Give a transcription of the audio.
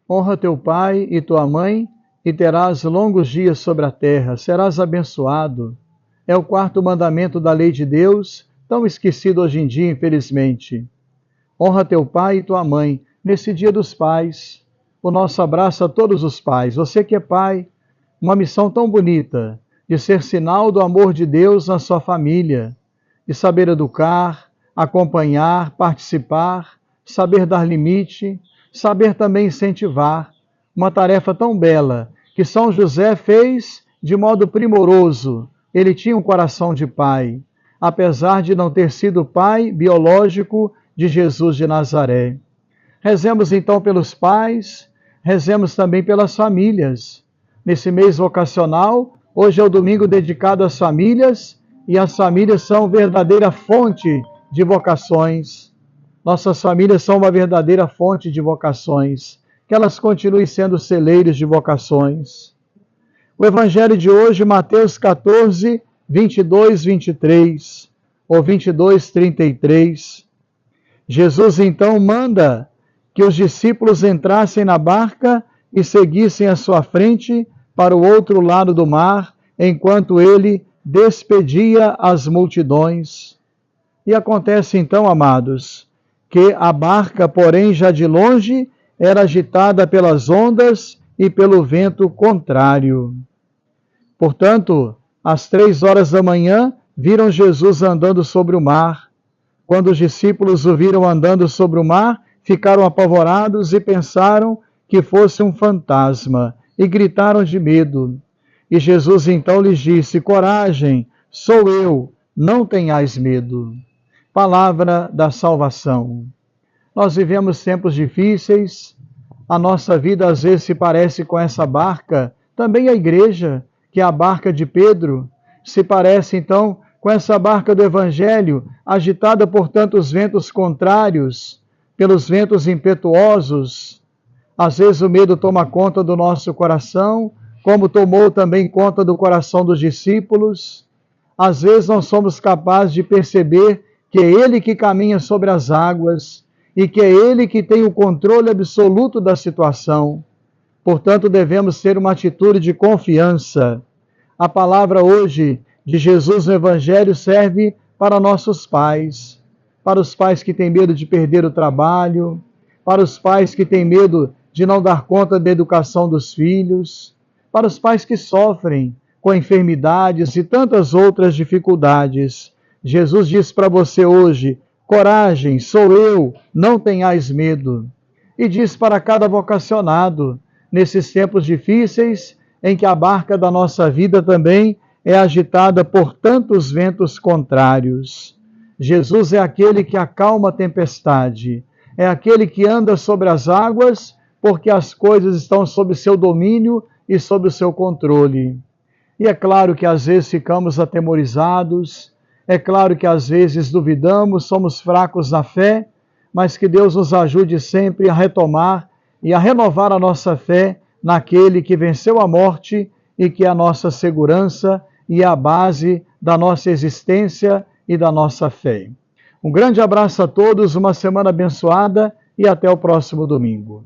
Honra teu pai e tua mãe, e terás longos dias sobre a terra, serás abençoado. É o quarto mandamento da lei de Deus, tão esquecido hoje em dia, infelizmente. Honra teu pai e tua mãe, nesse dia dos pais. O nosso abraço a todos os pais. Você que é pai, uma missão tão bonita, de ser sinal do amor de Deus na sua família, de saber educar, acompanhar, participar, saber dar limite, saber também incentivar. Uma tarefa tão bela que São José fez de modo primoroso. Ele tinha um coração de pai, apesar de não ter sido pai biológico de Jesus de Nazaré. Rezemos então pelos pais, rezemos também pelas famílias. Nesse mês vocacional, hoje é o domingo dedicado às famílias, e as famílias são verdadeira fonte de vocações. Nossas famílias são uma verdadeira fonte de vocações. Que elas continuem sendo celeiros de vocações. O Evangelho de hoje, Mateus 14, 22, 23, ou 22, 33. Jesus então manda que os discípulos entrassem na barca e seguissem à sua frente para o outro lado do mar, enquanto ele despedia as multidões. E acontece então, amados, que a barca, porém, já de longe, era agitada pelas ondas e pelo vento contrário. Portanto, às 3 horas da manhã, viram Jesus andando sobre o mar. Quando os discípulos o viram andando sobre o mar, ficaram apavorados e pensaram que fosse um fantasma, e gritaram de medo. E Jesus então lhes disse: coragem, sou eu, não tenhais medo. Palavra da salvação. Nós vivemos tempos difíceis, a nossa vida às vezes se parece com essa barca, também a igreja, que é a barca de Pedro, se parece então com essa barca do Evangelho, agitada por tantos ventos contrários, pelos ventos impetuosos. Às vezes o medo toma conta do nosso coração, como tomou também conta do coração dos discípulos. Às vezes não somos capazes de perceber que é Ele que caminha sobre as águas e que é Ele que tem o controle absoluto da situação. Portanto, devemos ter uma atitude de confiança. A palavra hoje de Jesus no Evangelho serve para nossos pais, para os pais que têm medo de perder o trabalho, para os pais que têm medo de não dar conta da educação dos filhos, para os pais que sofrem com enfermidades e tantas outras dificuldades. Jesus diz para você hoje: coragem, sou eu, não tenhais medo. E diz para cada vocacionado, nesses tempos difíceis, em que a barca da nossa vida também é agitada por tantos ventos contrários. Jesus é aquele que acalma a tempestade, é aquele que anda sobre as águas, porque as coisas estão sob seu domínio e sob o seu controle. E é claro que às vezes ficamos atemorizados, é claro que às vezes duvidamos, somos fracos na fé, mas que Deus nos ajude sempre a retomar e a renovar a nossa fé naquele que venceu a morte e que é a nossa segurança e a base da nossa existência e da nossa fé. Um grande abraço a todos, uma semana abençoada e até o próximo domingo.